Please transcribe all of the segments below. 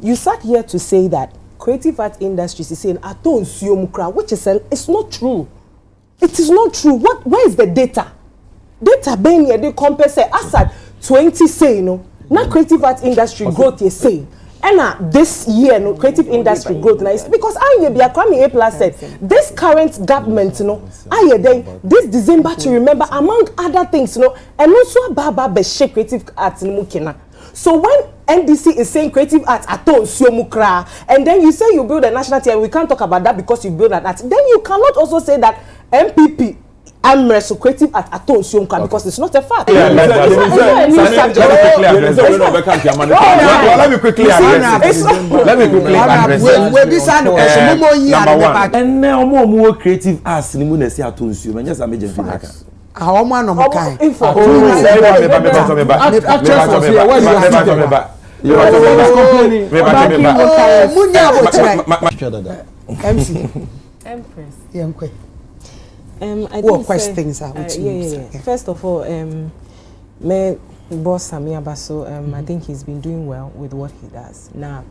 you sat here to say that creative art industries is saying aton siomukra, which is it's not true. It is not true. Where is the data? Data being here, they compare say as at 20 say, you know, not creative art industry growth you say. And this year, no creative industry growth nice because I be a Kwame A+ said this current government, you know, this December to remember among other things, you know, and also Baba be creative arts in Mukina. So when NDC is saying creative arts aton siomukra, and then you say you build a national theatre, we can't talk about that because you build an art. Then you cannot also say that MPP Empress creative art aton siomukra because it's not a fact. Yeah, let me quickly address. We be saying number one. And now more creative arts ni mu na si aton siom. Enya sa meje finaka. How man no kai. Empress. What questions are First of all, my boss Sammy Abaso, I think he's been doing well with what he does. Now,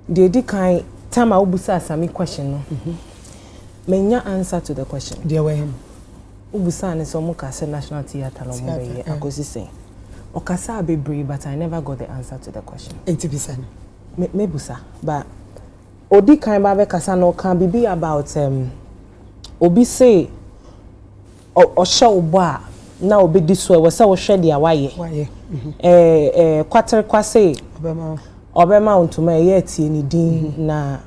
the kind time I ubusa Sammy question, menya answer to the question. Dear him. Ubusa ne so mo kase National Theatre lo mo be akosi say. Okasa be brave, but I never got the answer to the question. 80%. Me busa, but odi kan ba be kasa no kan bibi about obi say o show boa na obi diso we say wo hwe dia waye kwatere kwase obema ontuma ye tie ni din na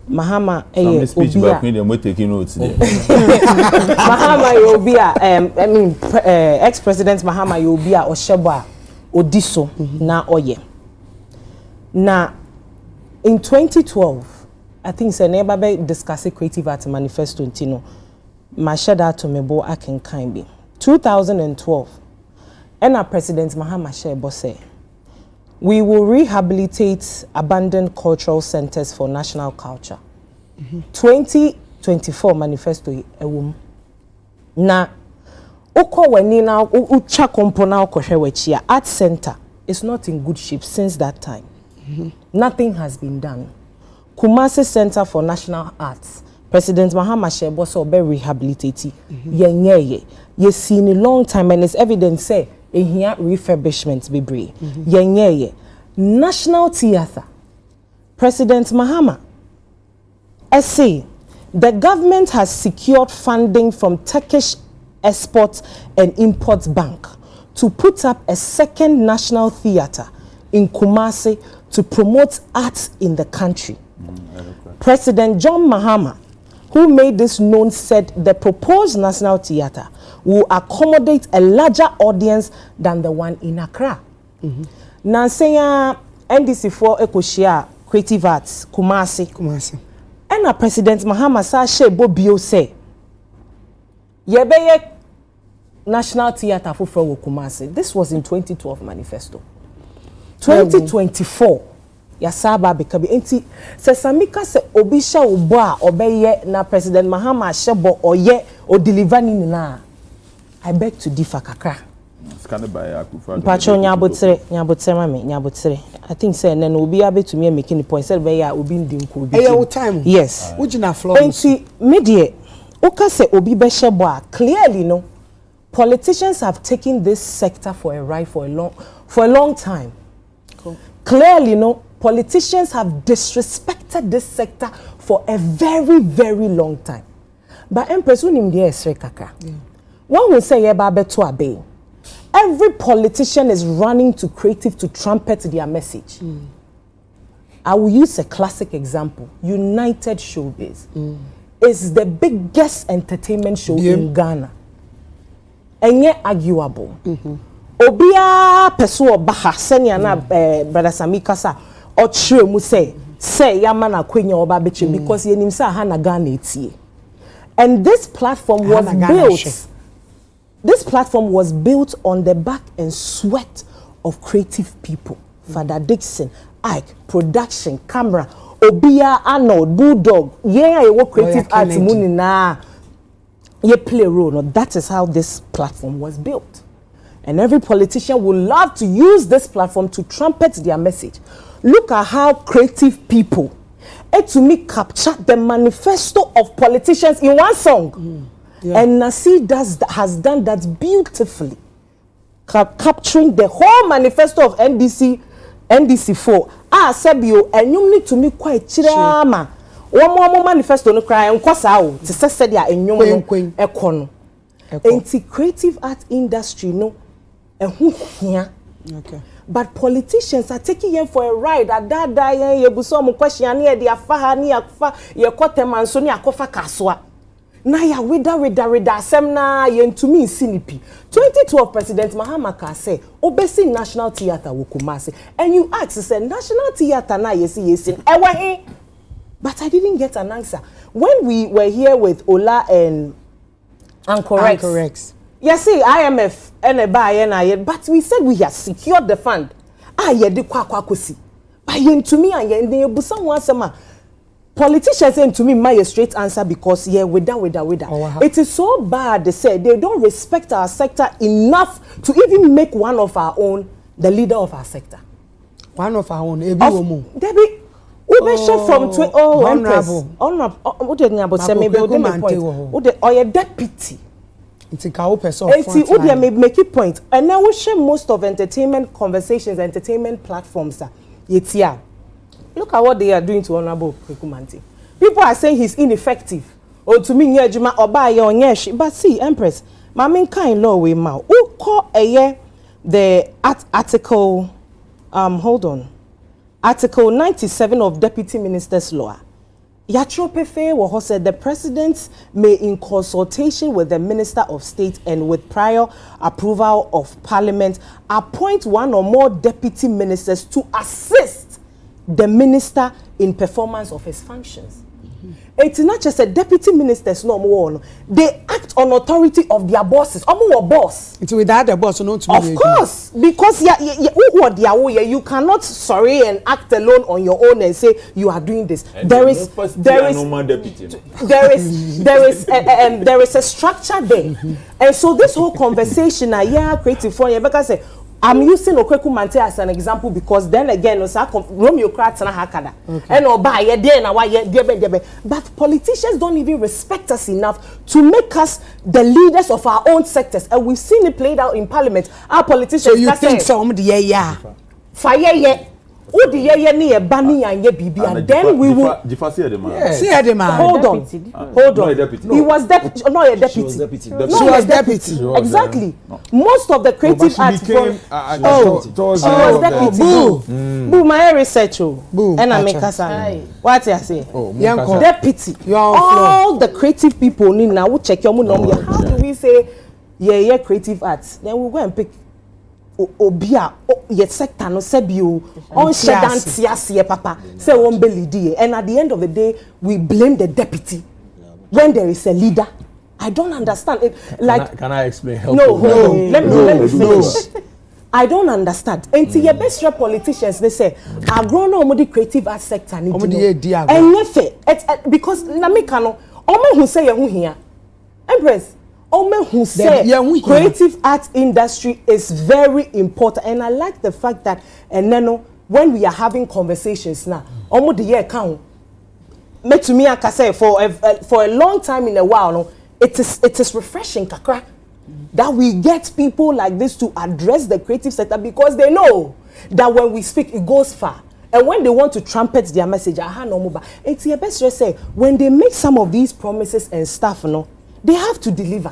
Mahama speech back when they taking notes there. Mahama Yobia ex-president Mahama Yobia Osheba Odiso na oye. Na in 2012 I think say never be discuss creative art manifesto ntino ma sheda to mebo akenkan bi 2012 and President Mahama Shebo say we will rehabilitate abandoned cultural centers for national culture. 2024 manifesto ewum. Na uko weni na ucha kompo na ukohwe wechi ya art center is not in good shape since that time. Nothing has been done. Kumasi Center for National Arts, President Mahama Shebo so be rehabilitate. Ye seen a long time and it's evident say here refurbishment be brave. National Theatre. President Mahama say the government has secured funding from Turkish Export and Import Bank to put up a second national theatre in Kumasi to promote arts in the country. President John Mahama, who made this known, said the proposed national theatre will accommodate a larger audience than the one in Accra. Now saying NDC for Ekoshia Creative Arts Kumasi. And President Mahama sa shebo bio say yebeye National Theatre for Kumasi. This was in 2012 manifesto. 2024 yasaba bekabi enti se samika se obisha oboa obeye na President Mahama shebo oye o deliver ni na. I beg to differ kakra. Pacho nyabotere. I think say then obi abe to me making the point said be obi ndimko obi. Time. Yes. Ujina flow. Enti media oka se obi be shebo clearly no politicians have taken this sector for a ride for a long time. Cool. Clearly no politicians have disrespected this sector for a very, very long time. But Empress unim die esre kaka. One will say yeba beto abe. Every politician is running to creative to trumpet their message. I will use a classic example. United Showbiz is the biggest entertainment show in Ghana. And yet arguable. Obia pesu obaha senya na brother Sammy kasa or true mu say yamana kwenya oba beche because ye nim say ha na Ghana etie. And this platform was built. This platform was built on the back and sweat of creative people. Father Dixon, Ike, production, camera, Obia, Arnold, Bulldog. Yeah, you work creative arts na. You play a role. No, that is how this platform was built. And every politician would love to use this platform to trumpet their message. Look at how creative people, to me, capture the manifesto of politicians in one song. And Nasi has done that beautifully, capturing the whole manifesto of NDC4. Sebio, and you need to me quite chirama. One more manifesto no cry and kwasao to say dia enyum ekono. Enti creative art industry no ehu hia. Okay. But politicians are taking them for a ride. Adada ye buso mo question ne de afa ne afa ye koteman so ne akofa kaswa. Na ya wida asem na ye ntumi sinipi. 2012 President Mahama ka say obesi National Theatre wo Kumasi. And you ask say National Theatre na yesi ewe he. But I didn't get an answer. When we were here with Ola and Ancorex. Yes, see, IMF and but we said we have secured the fund. Ye kwa kusi. But yen to me and ye busan sama. Politicians saying to me my straight answer because without. It is so bad they say they don't respect our sector enough to even make one of our own the leader of our sector. One of our own, Debbie. Empress. Or your deputy. It's a cow person. Make it point. And now we share most of entertainment conversations, entertainment platforms. Look at what they are doing to Honorable Kwekumanti. People are saying he's ineffective. Or to me, but see, Empress, my main kind law we ma. Who call the article? Hold on. Article 97 of Deputy Minister's Law. Yatropefe Waho said the president may, in consultation with the Minister of State and with prior approval of Parliament, appoint one or more deputy ministers to assist the minister in performance of his functions. It's not just a deputy ministers no more. They act on authority of their bosses. Boss. It's without the boss, no. Of course, because you cannot and act alone on your own and say you are doing this. There is a structure there, and so this whole conversation, creative for you because I'm using Okwekumanti as an example because then again, Romeo Kratz na Hakada. And but politicians don't even respect us enough to make us the leaders of our own sectors. And we've seen it played out in Parliament. Our politicians. So you think some fire and then we will hold on. He was deputy, not a deputy. She was deputy. Exactly. Most of the creative arts from she was deputy. Boo, my research. Boo, and I make us what I say. Deputy. All the creative people need now check your money. How do we say creative arts? Then we'll go and pick Obia, yet sector no sebio on shedantia papa say one belly and at the end of the day we blame the deputy when there is a leader. I don't understand it. Like can I explain? No, let me finish. I don't understand. Until your best politicians they say I grown on the creative art sector and because na me kano omo who say who here Empress Omen who said creative art industry is very important, and I like the fact that when we are having conversations now, almost the year count. To me, I can say for a long time in a while, no, it is refreshing, kakra, that we get people like this to address the creative sector because they know that when we speak, it goes far. And when they want to trumpet their message, it's your best to say when they make some of these promises and stuff, no. They have to deliver.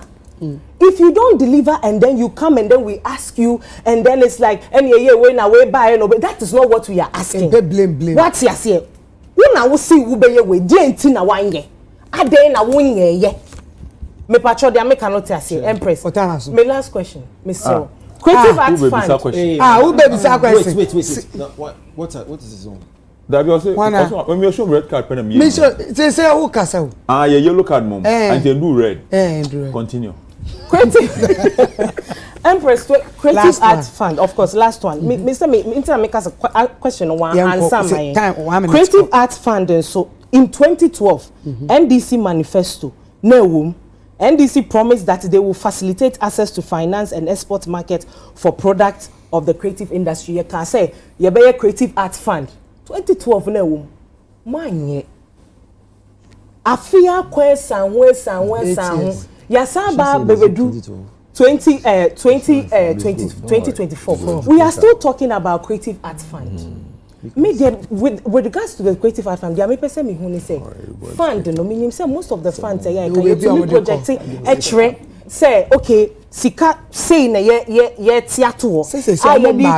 If you don't deliver and then you come and then we ask you and then it's like that is not what we are asking. Blame. What's your say? When I will see ube we didn't na wange. Ade na wonye. Me patro de make cannot say Empress. My last question, Mr. Creative Arts Fund. Who baby question? Wait. No, what is his own? That you say when you show red card pen me. Me say who kasa. Yellow card mom. And then do red. Continue. Creative Empress Creative Arts Fund, of course, last one. Mr. Make us a question one answer my Creative Arts Fund and so in 2012 NDC Manifesto no NDC promised that they will facilitate access to finance and export market for products of the creative industry. You can say, you buy a creative arts fund. 2012 na wom. Manye. Afia kwe sanwe. Yasaba bebedu 2024. We are still talking about creative arts fund. With regards to the creative art fund, there may person me who say fund no meaning say most of the funds say you project say okay sika say na ye theater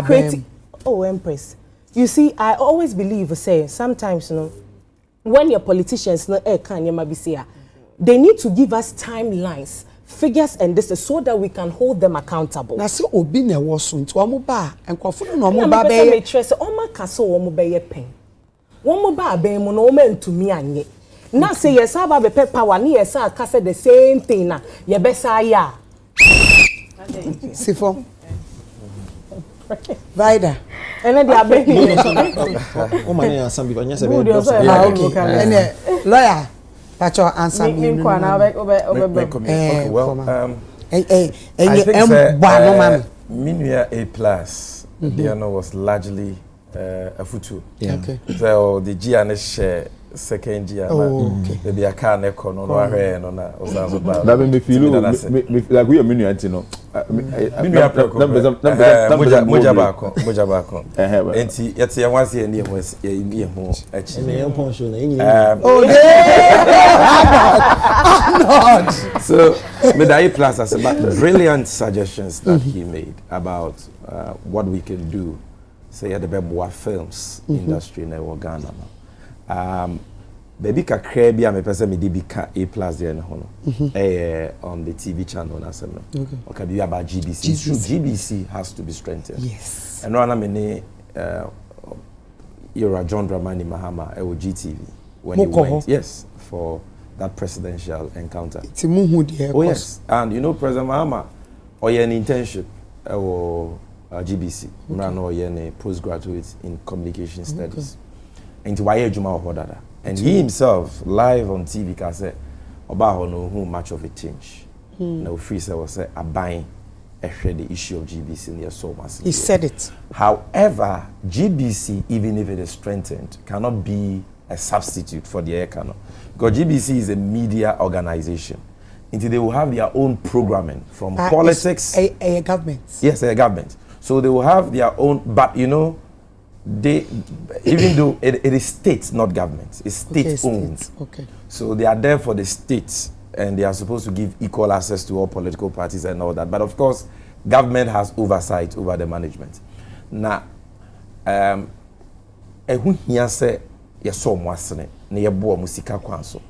creative. Oh, Empress, you see, I always believe say sometimes when your politicians they need to give us timelines, figures and this so that we can hold them accountable. Na se obi na woso nti omo ba enkofo no omo ba be me trese omo kaso omo be ye pen omo ba ben mu no omo ntumi anye na say yes aba be power na yes aka say the same thing na ye be say ya sifo Vida ene dia be o mani answer bi anya se be okay ene lawyer Pacho answer me. Okay, well, I think Minuya A+, Diana was largely a futu. Okay. So the Gianna share second year. Maybe I can't echo no hair no na. That me feel like we are Minuya, you know. Moja bako. Enti yati ya wansi ye ni ho achi. So Medai Plus has about brilliant suggestions that he made about what we can do, say at the Yeboah films industry in Ghana. Baby kakra bia me pese me di bika A+ there na hono. On the TV channel na sem no. Okay, be about GBC. GBC has to be strengthened. Yes. And na me ne you're a John Dramani Mahama at GTV when you went, yes, for that presidential encounter. Oh yes, and you know President Mahama, or an internship or GBC, or a postgraduate in communication studies, into why Juma Hodada, and he himself live on TV can say about no who much of a change. No free was say a buying. The issue of GBC in their so much. He said it. However, GBC, even if it is strengthened, cannot be a substitute for the Ekano. Because GBC is a media organization. Until they will have their own programming from politics. A government. Yes, a government. So they will have their own, but you know, they, even though it is state, not government, it's state owned. Okay. So they are there for the states. And they are supposed to give equal access to all political parties and all that. But of course, government has oversight over the management. Now, here say yeso mwasene na Yeboah musika kwanso.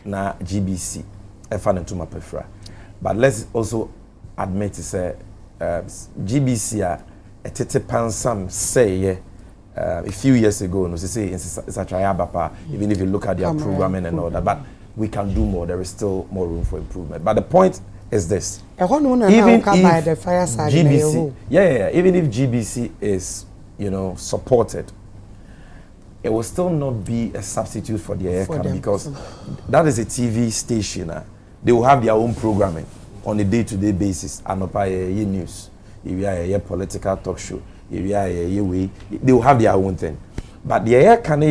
Na GBC efanentuma prefera. But let's also admit to say GBC a tete pansam say a few years ago no say it's a triabapa even if you look at their programming and all that. But we can do more. There is still more room for improvement. But the point is this: even if GBC, even if GBC is, supported, it will still not be a substitute for the aircraft because that is a TV station. They will have their own programming on a day-to-day basis. And news, if you are a political talk show, if you are a they will have their own thing. But the air can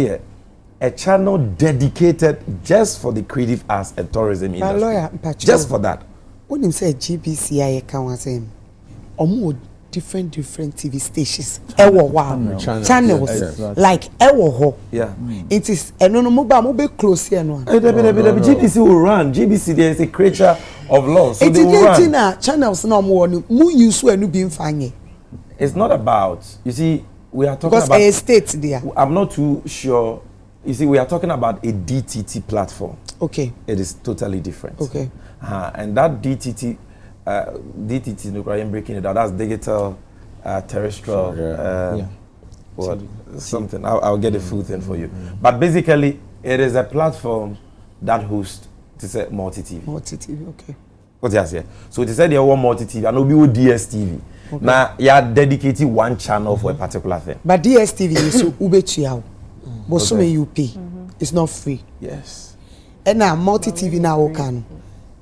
a channel dedicated just for the creative arts and tourism industry. Just for that. When you say GBC, I can say, different TV stations. Channels. Like yeah. It is a mobile close here. GBC will run. GBC there is a creature of law. So they will run. Channels no more. Use being fine. It's not about, you see, we are talking because about a state there. I'm not too sure. You see, we are talking about a DTT platform. Okay. It is totally different. Okay. And that DTT, no, I'm breaking it down. That's digital, terrestrial, something. I'll get the full thing for you. But basically, it is a platform that hosts multi-TV. Multi-TV, okay. What you say? So they said they want multi-TV, and will be DSTV. Okay. Now, you are dedicated one channel for a particular thing. But DSTV is Ubechiao. Bosume UP. It's not free. Yes. And now multi-TV now can.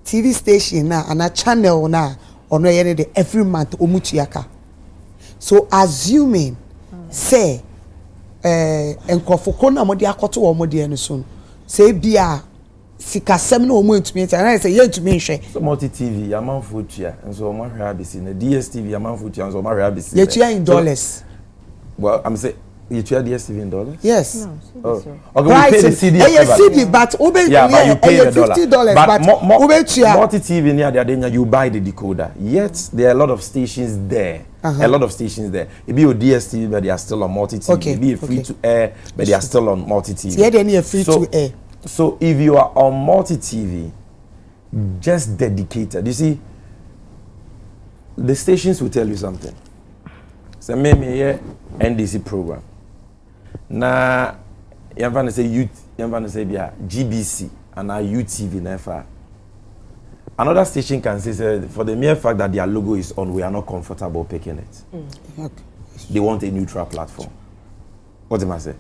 TV station na and a channel na ono yene de every month omutuaka. So assuming say enkofoko na mo de akoto wo mo de ene so say bia sikasem na omo ntumi ntia na say ye ntumi nhwe. So multi TV amanfo tua enso omo hwe abisi na DSTV amanfo tua enso omo hwe abisi. Ye tua in dollars. Well, I'm saying you tua DSTV in dollars? Yes. No, Okay, we pay the CD. CD, but but you pay the $50. But multi TV near the you buy the decoder. Yet there are a lot of stations there. A lot of stations there. It be your DSTV, but they are still on multi TV. Okay. It be free to air, but they are still on multi TV. Yeah, they need free to air. So if you are on multi TV, just dedicated. You see, the stations will tell you something. So maybe here NDC program. Na yamfa say GBC and our UTV never. Another station can say for the mere fact that their logo is on, we are not comfortable picking it. Okay. They want a neutral platform. What am I saying?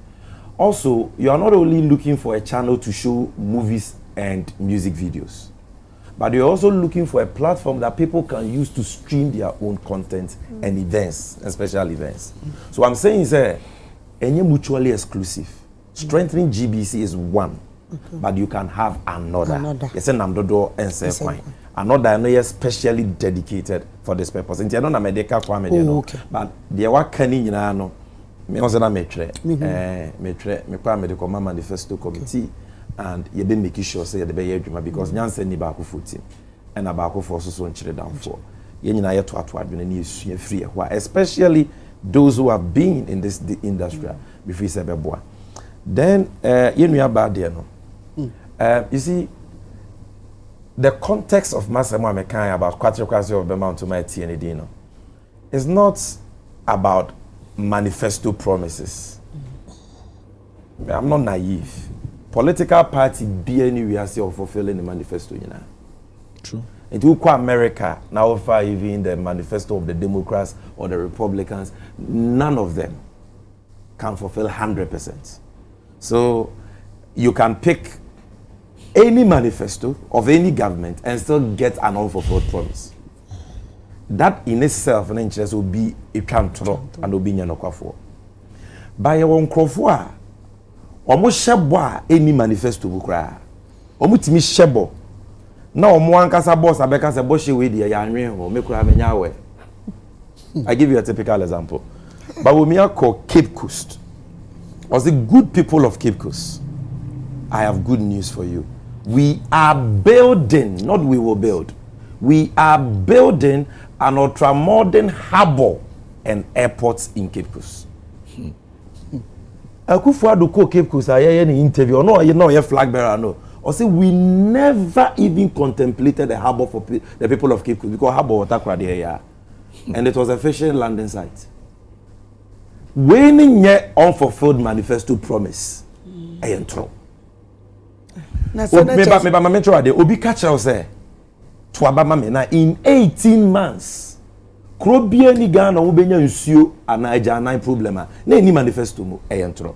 Also, you are not only looking for a channel to show movies and music videos, but you're also looking for a platform that people can use to stream their own content and events, and special events. So what I'm saying is any mutually exclusive. Strengthening GBC is one, but you can have another. Yes, Namdodo and Sequine. Another I know is specially dedicated for this purpose. And I don't know medical but the work can in no. Me also na metre medical manifesto committee, and you be making sure say the be adwuma because nyanse ni ba ko futi and ba ko for so nchire down for. Ye nyina ye to adwene ni esua free e especially those who have been in this industry before say beboa. Then you about there no. You see the context of Masemo Amekan about quadriquasi of the Mount to my TND no is not about manifesto promises. I'm not naive. Political party be anywhere say of fulfilling the manifesto, you know. True. It will call America now far even the manifesto of the Democrats or the Republicans, none of them can fulfill 100%. So you can pick any manifesto of any government and still get an unfulfilled promise. That in itself an interest will be a control and will be nyanokafo. By your own crofwa, almost shebo any manifesto bukra. Omutimi shebo. Na omo ankasa boss abeka se boshi we dey yanwe ho me kura menya we. I give you a typical example. But when we are called Cape Coast, or the good people of Cape Coast, I have good news for you. We are building, not we will build. We are building an ultra-modern harbor and airports in Cape Coast. Akufo-Addo call Cape Coast in interview. No, you know, flag bearer. No, or say we never even contemplated a harbor for the people of Cape Coast because harbor water crowd here, and it was a fishing landing site. When ye unfulfilled manifesto promise, I enter. Me metro ade obi catch us say to abama me na in 18 months krobia ni Ghana wo benya nsuo anaja nine problem na any manifesto mu e enter.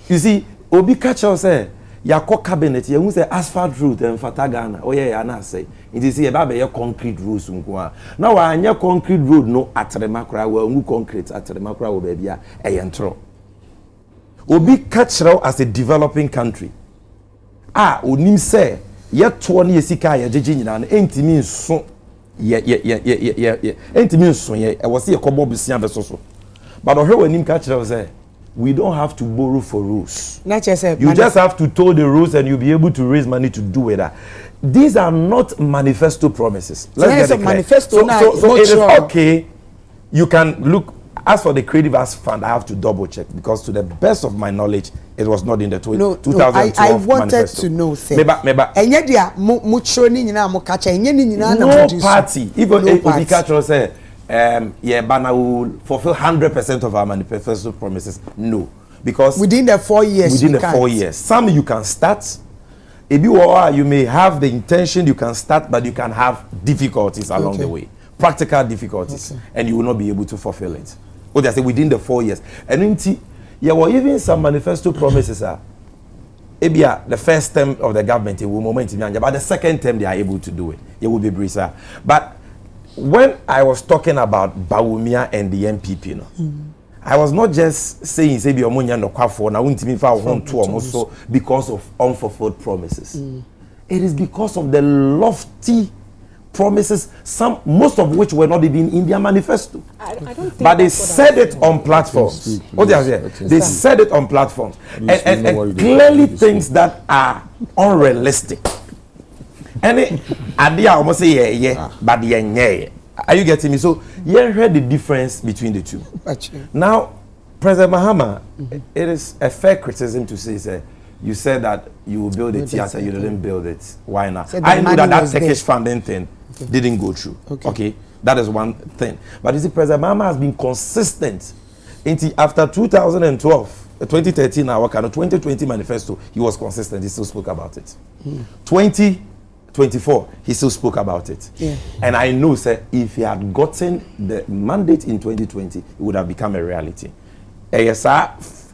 You see obi catch us say yakọ cabinet ye hu say asphalt road en fata Ghana oye ya na say it is here ba be concrete roads nko a na wa anya concrete road no atrema kra wa ngu concrete atrema kra wo ba bia e enter. Obi catch as a developing country. Onim say yet 20 years ka ye jeje nyina na entimi nso ye entimi nso ye e was ye kobo busia be so but ohe wanim ka kire say we don't have to borrow for rules. You just have to toll the rules and you'll be able to raise money to do it. These are not manifesto promises. Let's get it manifesto so it is okay. You can look. As for the Creative Arts Fund, I have to double check because to the best of my knowledge, it was not in the 2012 I wanted manifesto. to know, sir. Meba. No party. Even if we catch us say, Bana will fulfill 100% of our manifesto promises. No. Because within the 4 years. Within the 4 years. Some you can start. If you may have the intention, you can start, but you can have difficulties along the way. Practical difficulties. And you will not be able to fulfill it. They say within the 4 years. And there were even some manifesto promises Ebia, the first term of the government, it will moment in but the second term they are able to do it. It will be brisa. But when I was talking about Bawumia and the MPP, I was not just saying say be omonya no kwafo na wuntimi fa ho to omoso because of unfulfilled promises. It is because of the lofty promises, most of which were not even in their manifesto. I don't think but they said it on platforms. What they said it on platforms and clearly things that are unrealistic. Any idea almost say yeah, but yeah. Are you getting me? So you heard the difference between the two. Now, President Mahama, it is a fair criticism to say, you said that you will build a theater, you didn't build it. Why not? I know that Turkish funding thing didn't go through. Okay, that is one thing. But you see, President Mahama has been consistent. After 2012, 2013, our kind of 2020 manifesto, he was consistent. He still spoke about it. 2024, he still spoke about it. And I know, sir, if he had gotten the mandate in 2020, it would have become a reality. ASR,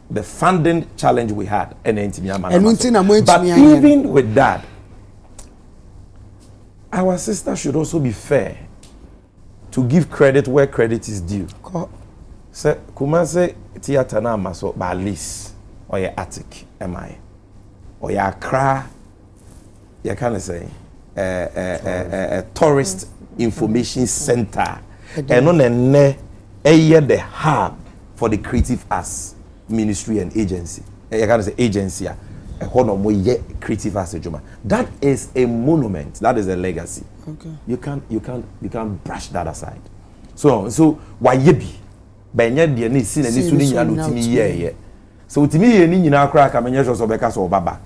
the funding challenge we had, but even with that, our sister should also be fair to give credit where credit is due. So, Kumase theater na maso by lease or your attic, MI, or your Accra, you can say a tourist information center, and on the hub for the creative arts ministry and agency. You can say agency. Creative arts. That is a monument. That is a legacy. Okay. You can't brush that aside. So why yebi? Benya de ni sin ani su ni nya no timi ye. So timi ye ni nyina akra ka menye so beka so back.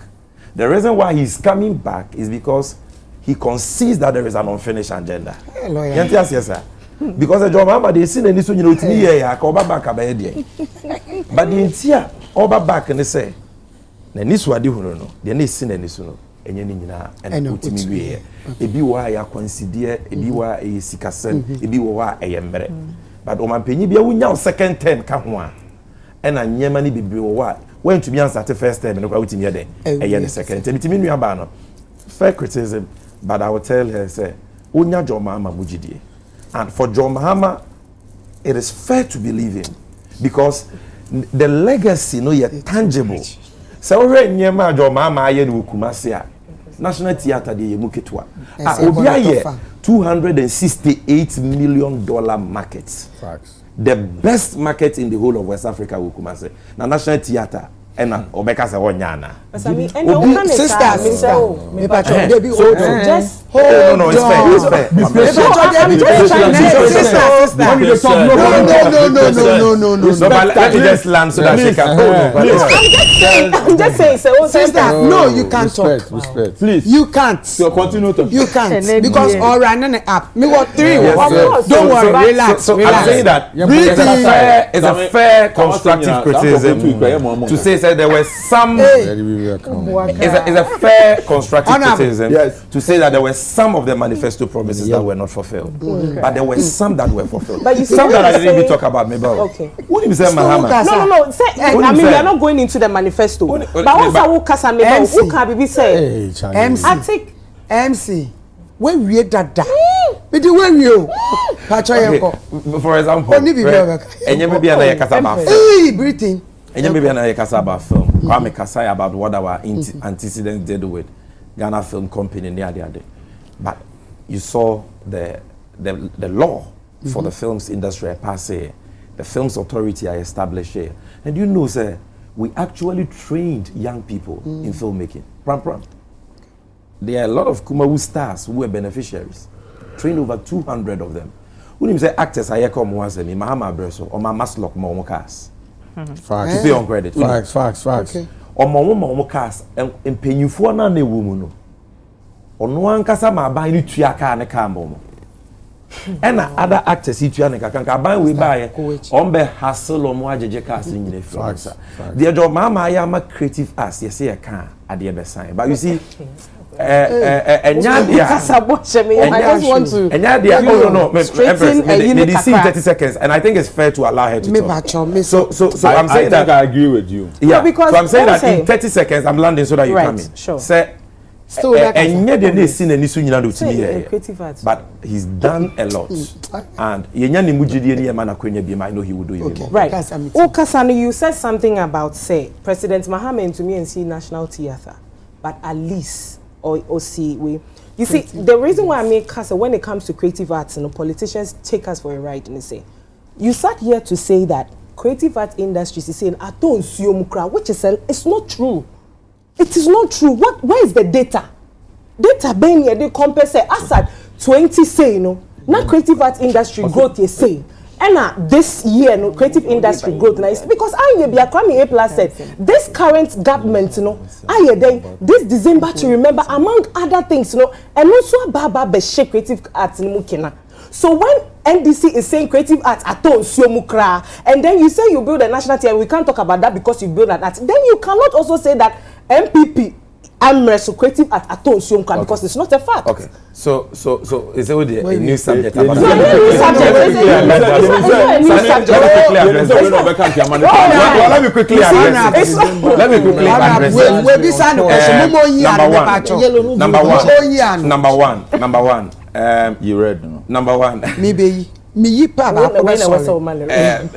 The reason why he's coming back is because he concedes that there is an unfinished agenda. Yes, sir. Because the job Mahama they sin ani su nyina timi ye ya ka oba back abaye de. But the entia oba back and say na ni su ade hunu no de na sin ani su no enye ni nyina en utimi wie. Ebi wa ya consider, ebi wa e sikasem, ebi wa eyembre. But omampenyi bia wunya second term ka ho a ena nyema ni bibiri wo wa when to be answer the first term no kwa wutimi ye den the second term bitimi nua ba no fair criticism, but I will tell her say onya John Mahama mujidie, and for John Mahama it is fair to believe him because the legacy no yet tangible. So we nyema John Mahama aye ni Kumasi a National Theatre de yemu ketwa obi aye $268 million market. Facts. The best market in the whole of West Africa, Wukumase. Na National Theatre, and Obeka sa wonyana. Sister, just hold on. It's fair. No. Let me just land so that she can I'm just saying, sister, no, you can't talk. Respect. Please. You can't. So continue talking. You can't. Because all right, on the app. Me got 3. Don't worry, relax. I'm saying that it's a fair constructive criticism to say there were some. It's a fair constructive criticism to say that there were some of the manifesto promises that were not fulfilled, but there were some that were fulfilled. But you see, some that I didn't even talk about. Maybe what do you say, Mahama? No. Say, I mean, we are not going into the manifesto. But what's our kasa maybe? Who can be say? MC. When we that, but the when you, for example, and you may be another kasa about breathing. And you may be another kasa about film. Kwame Kasai about what our antecedents did with Ghana Film Company near the other. But you saw the law for the films industry pass here. The Films Authority are established here. And you know, sir, we actually trained young people in filmmaking. Pram. There are a lot of Kumawu stars who were beneficiaries. Trained over 200 of them. When you say actors, I come once me, Mahama Breso, or my Maslok Momokas. Facts. To pay on credit. Facts. Okay. Or Momokas, and pay you for none a woman. Or no one casa ma buy you triaka and a cambo. And other actors, you can buy we buy Ombe Hassel or Moaje casting in the France. Dear John Mama, I am a creative ass. Yes, I can at the other side. But you see, Enyadia. I just want to. Enyadia. Oh no, Empress. They see 30 seconds, and I think it's fair to allow her to talk. So I'm saying that I agree with you. Yeah. No, because so I'm saying that in 30 seconds I'm landing so that you come in. Sure. Say. Still that but he's done a lot, and I know he will do it more. Right. Okasano, you said something about say President Mahama and to me and see National Theatre, but at least or see we. You see, the reason why I make us when it comes to creative arts, and politicians take us for a ride and they say, you sat here to say that creative art industries is saying aton siomukra, which is it's not true. It is not true. Where is the data? Data being here, they compare say as at 20 say, you know, now creative art industry growth is saying. And this year, no creative industry growth nice because I be a Kwame A+ said this current government, you know, this December to remember among other things, you know, and also Baba Beshe creative arts in Mukina. So when NDC is saying creative arts aton siomukra, and then you say you build a national theatre, we can't talk about that because you build that art. Then you cannot also say that MPP Empress creative art aton siomukra because it's not a fact. Okay. So is it a new subject? Let me quickly address Number one. You read, no? Number one.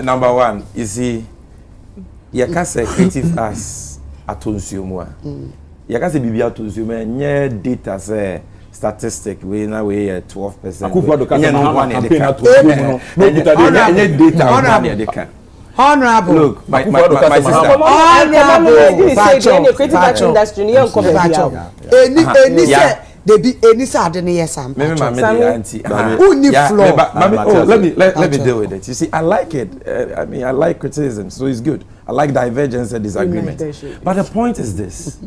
Number one. You see, you can say creative arts atonsiomwa. You can say bibi atonsiomwa. Nye data say statistic we na we 12%. Honorable. Look, my sister. Honorable. Creative art industry. They be any side in the yes, let me deal with it. You see, I like it. I mean, I like criticism, so it's good. I like divergence and disagreement. But the point is this.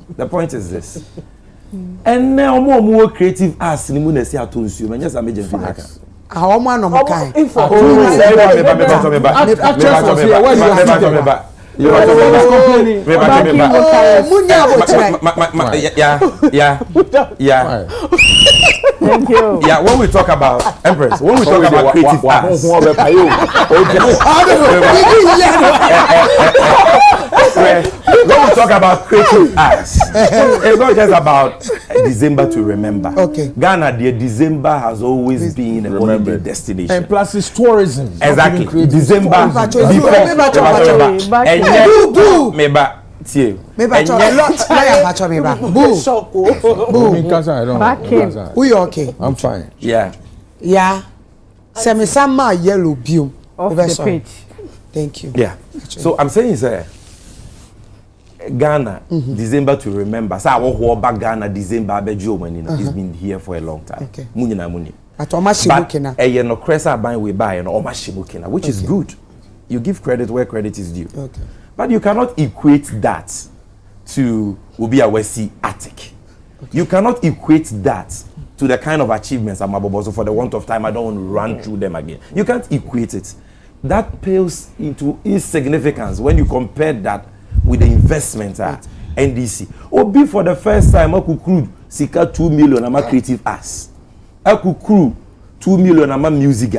And now more creative arts in the moon is here to consume. And yes, I'm making feedback. How man of my kind. Yeah. Thank you. Yeah, when we talk about Empress, when we talk about creative arts, when we talk about creative arts, it's not just about December to remember. Okay. Ghana, the December has always been a holiday destination. And plus it's tourism. Exactly. December Who you okay? I'm fine. Yeah. Sammy Sama yellow view off the page. Thank you. Yeah. So I'm saying is Ghana, December to remember. So our back Ghana December it's been here for a long time. Okay. But no cresa buying we buy and which is good. You give credit where credit is due. Okay. But you cannot equate that to Ubi Awesi Attic. Okay. You cannot equate that to the kind of achievements I'm about. So for the want of time, I don't want to run through them again. You can't equate it. That pales into insignificance when you compare that with the investment at NDC. Obi for the first time, I could crew Sika 2 million, I'm a creative ass. I could crew 2 million, I'm a music.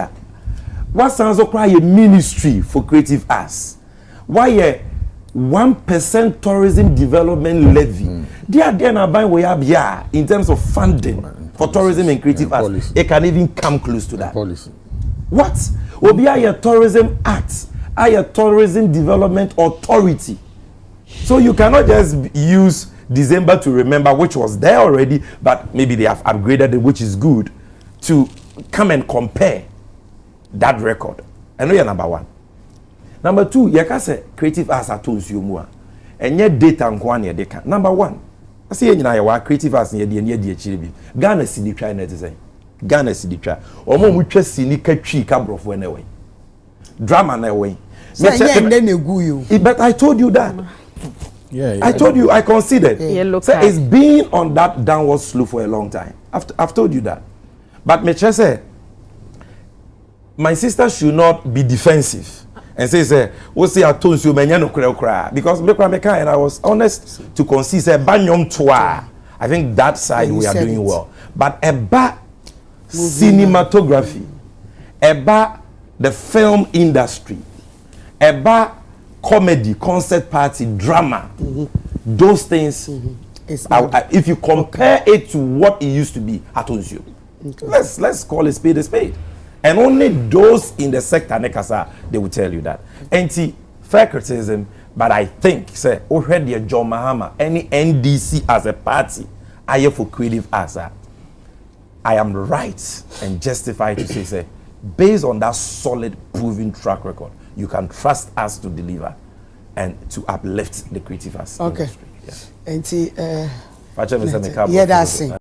What sounds like a ministry for creative arts? Why a 1% tourism development levy? They are then buying way up in terms of funding for tourism and creative arts. It can even come close to that. What? Will be a tourism act, a tourism development authority. So you cannot just use December to remember, which was there already, but maybe they have upgraded it, which is good, to come and compare that record. I know you're number one. Number two, you can say creative arts are tools you more. And yet data and one year they can. Number one, I see you know creative arts near the achieve. Ghana CD try net to say. Ghana CD try. Or more we just see Nika tree cabro for anyway. Drama na way. But I told you that. Yeah. I told you I considered. So it's been on that downward slope for a long time. I've told you that. But me just say my sister should not be defensive and say, "What's the told you menya no cry?" Because and I was honest to concede say banyom toa. I I think that side we are doing well. But Movie cinematography, the film industry, comedy, concert party, drama, those things. If you compare it to what it used to be, at Onzio, let's call a spade. And only those in the sector, Nekasa, they will tell you that. Fair criticism, but I think, say, already John Mahama, any NDC as a party, I am for creative as I am right and justified to say, based on that solid, proven track record, you can trust us to deliver and to uplift the creative industry. Okay. Yes. And yeah, that's it.